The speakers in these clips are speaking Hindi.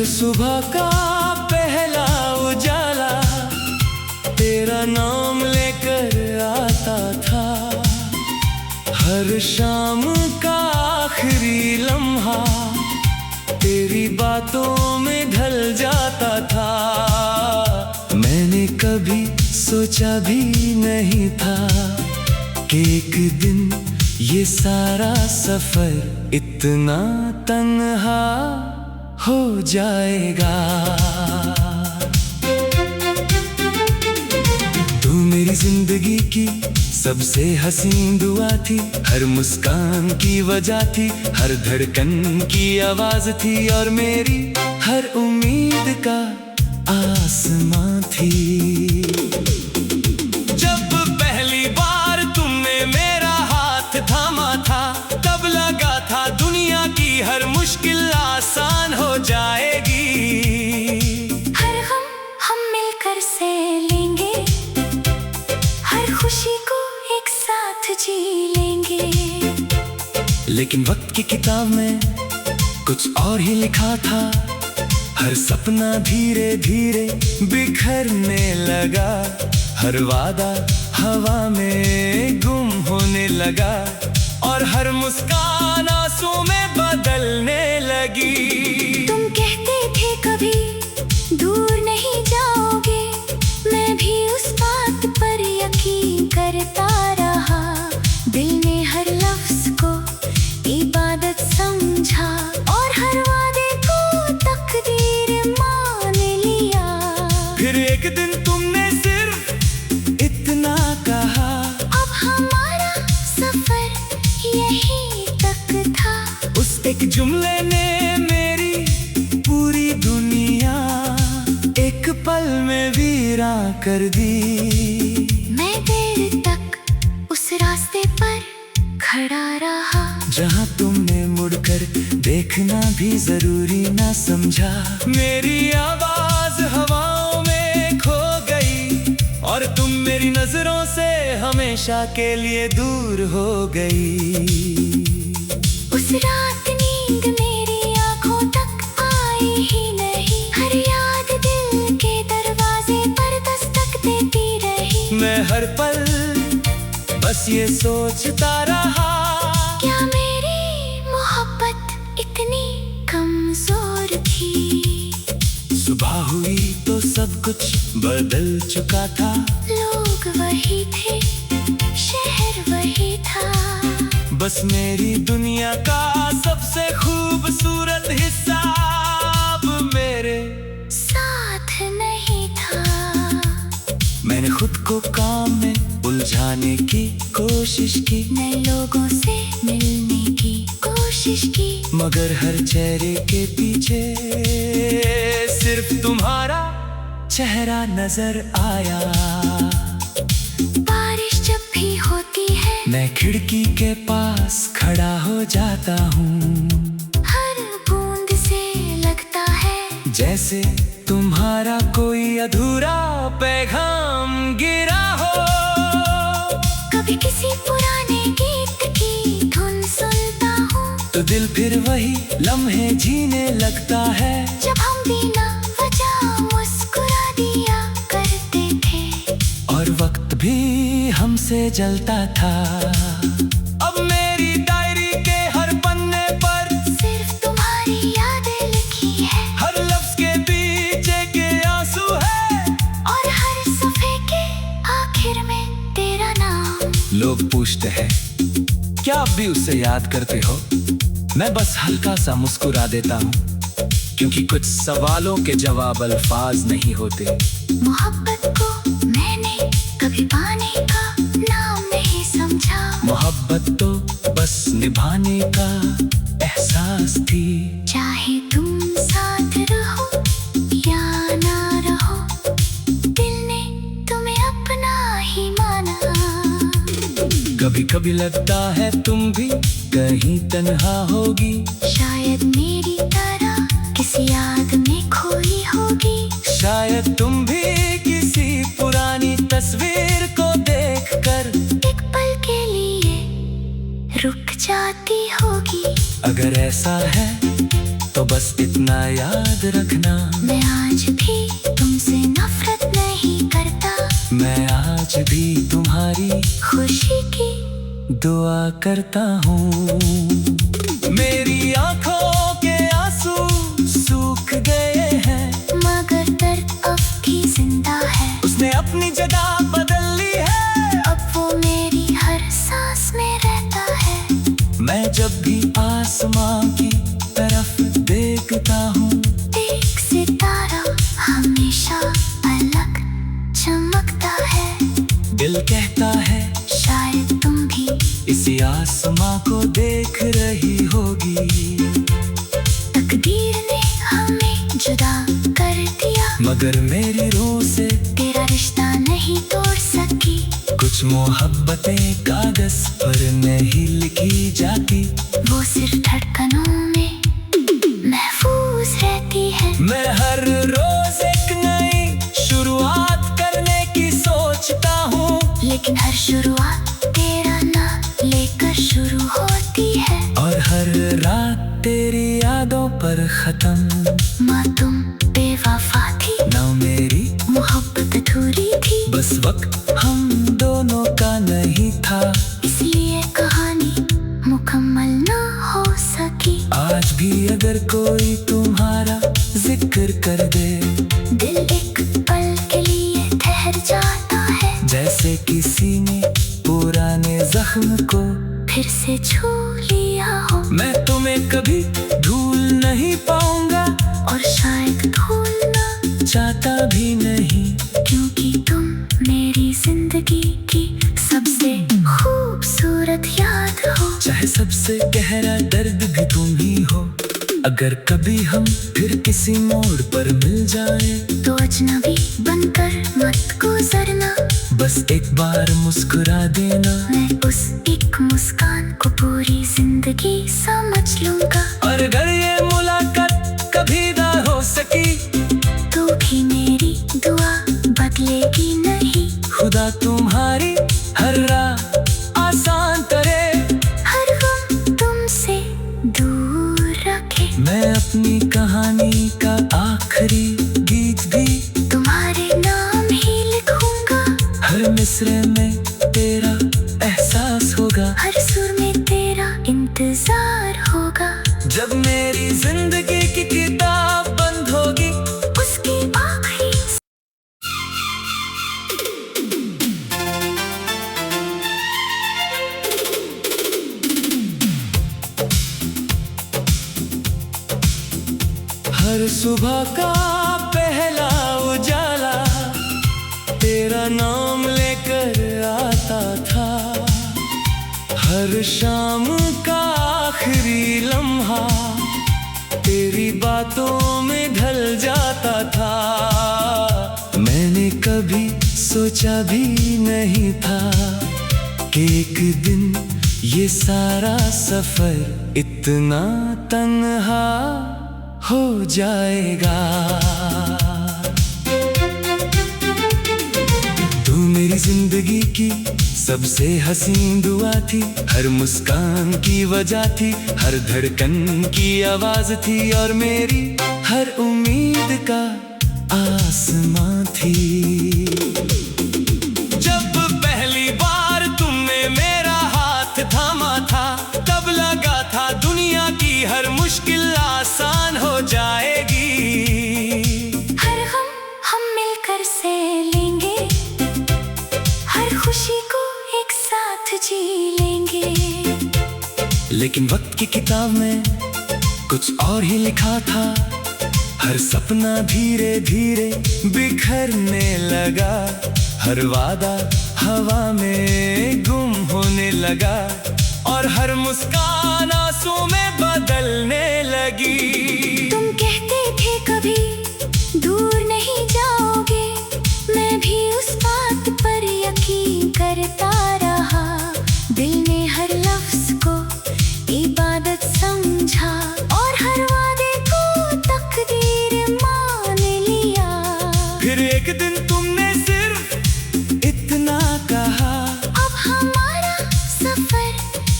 सुबह का पहला उजाला तेरा नाम लेकर आता था। हर शाम का आखिरी लम्हा तेरी बातों में ढल जाता था। मैंने कभी सोचा भी नहीं था कि एक दिन ये सारा सफर इतना तन्हा हो जाएगा। तू मेरी जिंदगी की सबसे हसीन दुआ थी, हर मुस्कान की वजह थी, हर धड़कन की आवाज थी और मेरी हर उम्मीद का आसमां थी। जब पहली बार तुमने मेरा हाथ थामा था, तब लगा था दुनिया की हर मुश्किल आसान हो जाएगी। हर गम हम मिलकर सह लेंगे, हर खुशी को एक साथ जी लेंगे। लेकिन वक्त की किताब में कुछ और ही लिखा था। हर सपना धीरे धीरे बिखरने लगा, हर वादा हवा में गुम होने लगा और हर मुस्कान आंसू में बदलने लगी। तुम कहते थे कभी दूर नहीं जाओगे, मैं भी उस बात पर यकीन करता रहा। दिल ने हर लफ्ज को इबादत समझा और हर वादे को तकदीर मान लिया। फिर एक दिन तुमने सिर्फ इतना कहा, अब हमारा सफर यहीं तक था। उस एक जुमले ने मेरी पूरी दुनिया एक पल में वीरान कर दी। मैं देर तक उस रास्ते पर खड़ा रहा, जहाँ तुमने मुड़कर देखना भी जरूरी ना समझा। मेरी आवाज हवाओं में खो गई और तुम मेरी नजरों से हमेशा के लिए दूर हो गई। उस रात नींद मेरी आंखों तक आई ही नहीं, हर याद दिल के दरवाजे पर दस्तक देती रही। मैं हर पल बस ये सोचता रहा, क्या मेरी मोहब्बत इतनी कमजोर थी। सुबह हुई तो सब कुछ बदल चुका था। लोग वही थे, शहर वही था, बस मेरी दुनिया का सबसे खूबसूरत हिस्सा अब मेरे साथ नहीं था। मैंने खुद को काम में उलझाने की कोशिश की, नए लोगों से मिलने की कोशिश की, मगर हर चेहरे के पीछे सिर्फ तुम्हारा चेहरा नजर आया। बारिश जब भी होती है मैं खिड़की के पास खड़ा हो जाता हूँ, हर बूंद से लगता है जैसे तुम्हारा कोई अधूरा पैगाम गिरा हो। कभी किसी पुराने गीत की धुन सुनता हूँ, तो दिल फिर वही लम्हे जीने लगता है, जब हम बिना वजह मुस्कुरा दिया करते थे और वक्त भी हमसे जलता था। अब मेरी डायरी के हर पन्ने पर सिर्फ तुम्हारी यादें लिखी है, हर लफ्ज के पीछे के आंसू है और हर सफे के आखिर में तेरा नाम। लोग पूछते हैं क्या आप भी उससे याद करते हो? मैं बस हल्का सा मुस्कुरा देता हूँ, क्योंकि कुछ सवालों के जवाब अल्फाज नहीं होते। मोहब्बत को मैंने कभी पाने का नाम नहीं समझा, मोहब्बत तो बस निभाने का एहसास थी। चाहे तुम साथ रहो या ना रहो, दिल ने तुम्हें अपना ही माना। कभी कभी लगता है तुम भी कहीं तन्हा होगी, शायद मेरी तरह किसी याद में खोई होगी। शायद तुम भी किसी पुरानी तस्वीर को देखकर एक पल के लिए रुक जाती होगी। अगर ऐसा है तो बस इतना याद रखना, मैं आज भी तुमसे नफरत नहीं करता, मैं आज भी तुम्हारी खुशी की दुआ करता हूँ। मेरी आंखों के आंसू सूख गए हैं, मगर दर्द अब भी जिंदा है। उसने अपनी जगह बदल ली है, अब वो मेरी हर सांस में रहता है। मैं जब भी आसमां की तरफ देखता हूँ, एक सितारा हमेशा अलग चमकता है। दिल कहता है शायद तुम भी इसी आसमां को देख रही होगी। तकदीर ने हमें जुदा कर दिया, मगर मेरी रूह से तेरा रिश्ता नहीं तोड़ सकी। कुछ मोहब्बतें कागज पर नहीं लिखी जाती, वो सिर्फ धड़कनों में महफूज रहती है। मैं हर रोज एक नई शुरुआत करने की सोचता हूँ, लेकिन हर शुरुआत तेरा नाम लेकर शुरू होती है। और हर रात तेरी यादों पर खत्म। माँ तुम बेवफा थी, ना मेरी मोहब्बत अधूरी थी, बस वक्त हम दोनों का नहीं था, इसलिए कहानी मुकम्मल ना हो सकी। आज भी अगर कोई तुम्हारा जिक्र कर दे, दिल एक पल के लिए ठहर जाता है, जैसे किसी ने पुराने जख्म को फिर से छू लिया हो। मैं तुम्हें कभी भूल नहीं पाऊंगा, और शायद भूलना चाहता भी नहीं, क्योंकि तुम मेरी जिंदगी की सबसे खूबसूरत याद हो। चाहे सबसे गहरा दर्द भी तुम ही हो। अगर कभी हम फिर किसी मोड़ पर मिल जाएं, तो अजनबी बनकर मत गुजरना, बस एक बार मुस्कुरा देना, मैं उस एक मुस्कान को पूरी जिंदगी समझ लूंगा। और अगर ये मुलाकात कभी ना हो सकी, तो भी मेरी दुआ बदलेगी नहीं। खुदा तुम्हारी हर राह आसान करे, हर गम तुमसे दूर रखे। मैं अपनी कहानी का आखिरी गीत भी तुम्हारे नाम ही लिखूंगा, हर मिसरे में तेरा एहसास होगा, हर सुर में तेरा इंतजार होगा। जब मेरी जिंदगी की किताब बंद होगी, उसकी आखिरी हर सुबह का पहला उजाला तेरा नाम लेकर आता था, हर शाम का आखिरी लम्हा तेरी बातों में ढल जाता था। मैंने कभी सोचा भी नहीं था कि एक दिन ये सारा सफर इतना तन्हा हो जाएगा। तू मेरी जिंदगी की सबसे हसीन दुआ थी, हर मुस्कान की वजह थी, हर धड़कन की आवाज थी, और मेरी हर उम्मीद का आसमां थी। जब पहली बार तुमने मेरा हाथ थामा था, तब लगा था दुनिया की हर मुश्किल आसान हो जाएगी। हर गम हम मिलकर से लेंगे, हर खुशी को एक साथ जी लेंगे। लेकिन वक्त की किताब में कुछ और ही लिखा था, हर सपना धीरे धीरे बिखरने लगा, हर वादा हवा में गुम होने लगा, और हर मुस्कान आंसू में बदलने लगी। तुम कहते थे कभी दूर नहीं जाओगे, मैं भी उस बात पर यकीन करता रहा। दिल ने हर लफ्ज को इबादत समझा, और हर वादे को तकदीर मान लिया। फिर एक दिन तुमने सिर्फ इतना कहा, अब हमारा सफर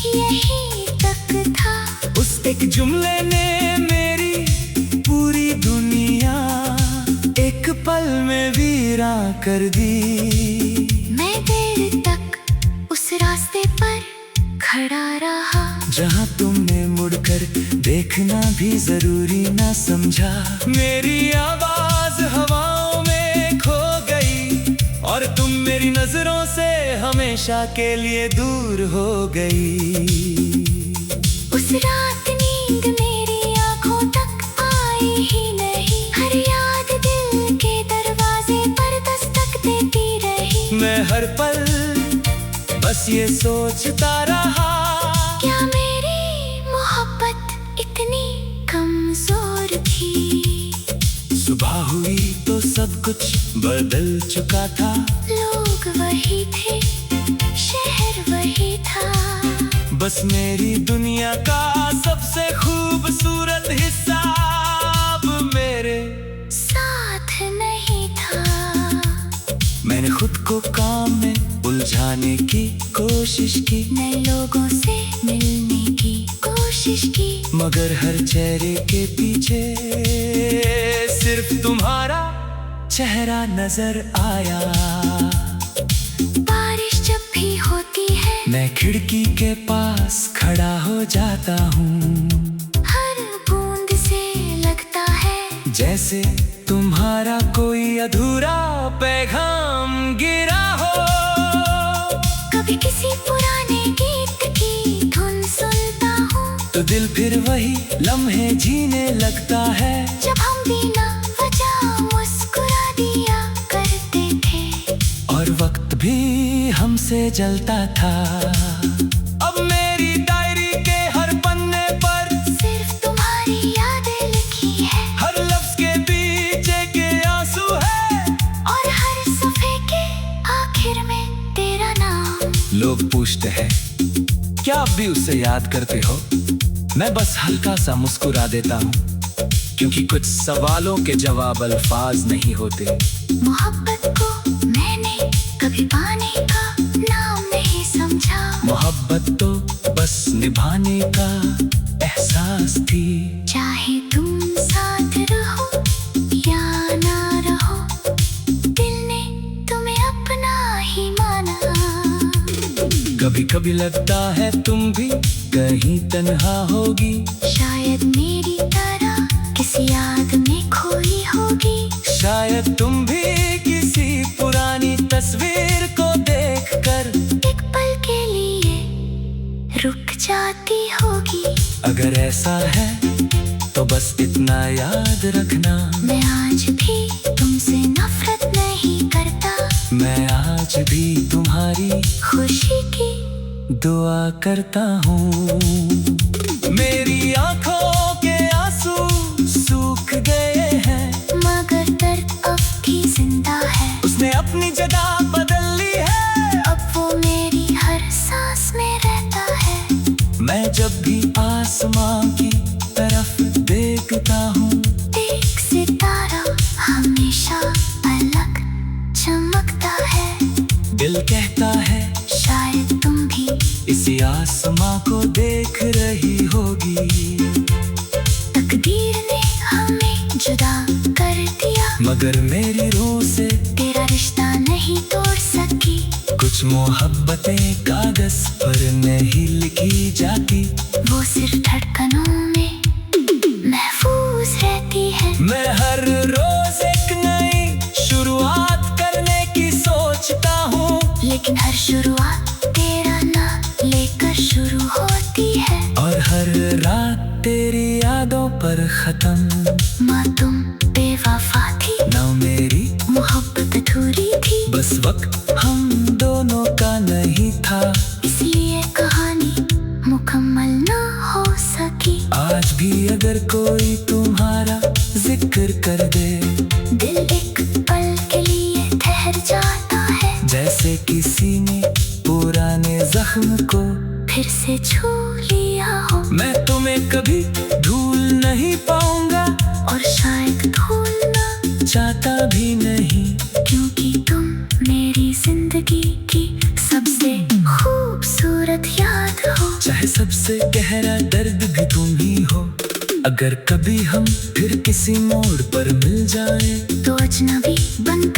यहीं तक था। उस एक जुमले ने मेरी में वीरा कर दी। मैं देर तक उस रास्ते पर खड़ा रहा जहाँ तुमने मुड़कर देखना भी जरूरी ना समझा। मेरी आवाज हवाओं में खो गई और तुम मेरी नजरों से हमेशा के लिए दूर हो गई। उस रात नींद मेरी आंखों तक आई ही नहीं, हर याद दिल के दरवाजे पर दस्तक देती रही। मैं हर पल बस ये सोचता रहा, क्या मेरी मोहब्बत इतनी कमजोर थी। सुबह हुई तो सब कुछ बदल चुका था। लोग वही थे, शहर वही था, बस मेरी दुनिया का सबसे खूबसूरत हिस्सा अब मेरे साथ नहीं था। मैंने खुद को काम में उलझाने की कोशिश की, नए लोगों से मिलने की कोशिश की, मगर हर चेहरे के पीछे सिर्फ तुम्हारा चेहरा नजर आया। बारिश जब भी होती है मैं खिड़की के पास खड़ा हो जाता हूँ, हर बूंद से लगता है जैसे तुम्हारा कोई अधूरा पैगाम गिरा हो। कभी किसी पुराने गीत की धुन सुनता हूँ तो दिल फिर वही लम्हे जीने लगता है, जब हम बिना वजह मुस्कुरा दिया करते थे और वक्त भी हमसे जलता था। अब मेरी डायरी के हर पन्ने पर सिर्फ तुम्हारी यादें लिखी है, हर लफ्ज के पीछे के आंसू है और हर सफे के आखिर में तेरा नाम। लोग पूछते हैं क्या आप भी उसे याद करते हो। मैं बस हल्का सा मुस्कुरा देता हूँ, क्योंकि कुछ सवालों के जवाब अल्फाज नहीं होते। मोहब्बत को मैंने कभी पाने का नाम नहीं समझा, मोहब्बत तो बस निभाने का एहसास थी। चाहे तुम साथ रहो या ना रहो, दिल ने तुम्हें अपना ही माना। कभी कभी लगता है तुम भी कहीं तन्हा होगी, शायद मेरी तरह किसी याद में खोई होगी, शायद तुम भी किसी पुरानी तस्वीर को देखकर एक पल के लिए रुक जाती होगी। अगर ऐसा है तो बस इतना याद रखना, मैं आज भी तुमसे नफरत नहीं करता, मैं आज भी तुम्हारी खुशी की दुआ करता हूँ। मेरी आंखों के आंसू सूख गए हैं, मगर दर्द अब भी जिंदा है, उसने अपनी जगह बदल ली है। अब वो मेरी हर सांस में रहता है। मैं जब भी आसमां की तरफ देखता हूँ, एक सितारा हमेशा अलग चमकता है। दिल कहता है शायद तुम भी इसी आसमां को देख रही होगी। तकदीर ने हमें जुदा कर दिया, मगर मेरी रूह से तेरा रिश्ता नहीं तोड़ सकी। कुछ मोहब्बतें कागज पर नहीं लिखी जाती, वो सिर्फ धड़कनों में महफूज रहती है। मैं हर रोज एक नई शुरुआत करने की सोचता हूँ, लेकिन हर शुरुआत तेरा नाम लेकर शुरू होती है। और हर रात तेरी यादों पर खत्म। माँ तुम बेवफा थी, ना मेरी मोहब्बत अधूरी थी, बस वक्त हम दोनों का नहीं था, इसलिए कहानी मुकम्मल ना हो सकी। आज भी अगर कोई तुम्हारा जिक्र कर दे, दिल एक पल के लिए ठहर जाता है, जैसे किसी ने पुराने जख्म को फिर से छू लिया हो। मैं तुम्हें कभी भूल नहीं पाऊंगा, और शायद भूलना चाहता भी नहीं, क्योंकि तुम मेरी जिंदगी की सबसे खूबसूरत याद हो। चाहे सबसे गहरा दर्द भी तुम ही हो। अगर कभी हम फिर किसी मोड़ पर मिल जाए, तो अजनबी बन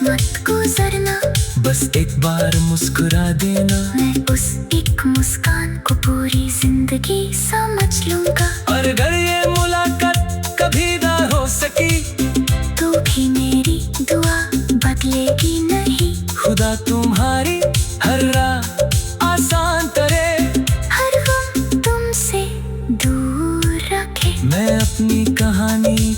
मत गुजरना, बस एक बार मुस्कुरा देना। मैं उस एक मुस्कान को पूरी जिंदगी समझ लूंगा। और अगर ये मुलाकात कभी ना हो सकी, तो भी मेरी दुआ बदलेगी नहीं। खुदा तुम्हारी हर राह आसान करे, हर गम तुमसे दूर रखे। मैं अपनी कहानी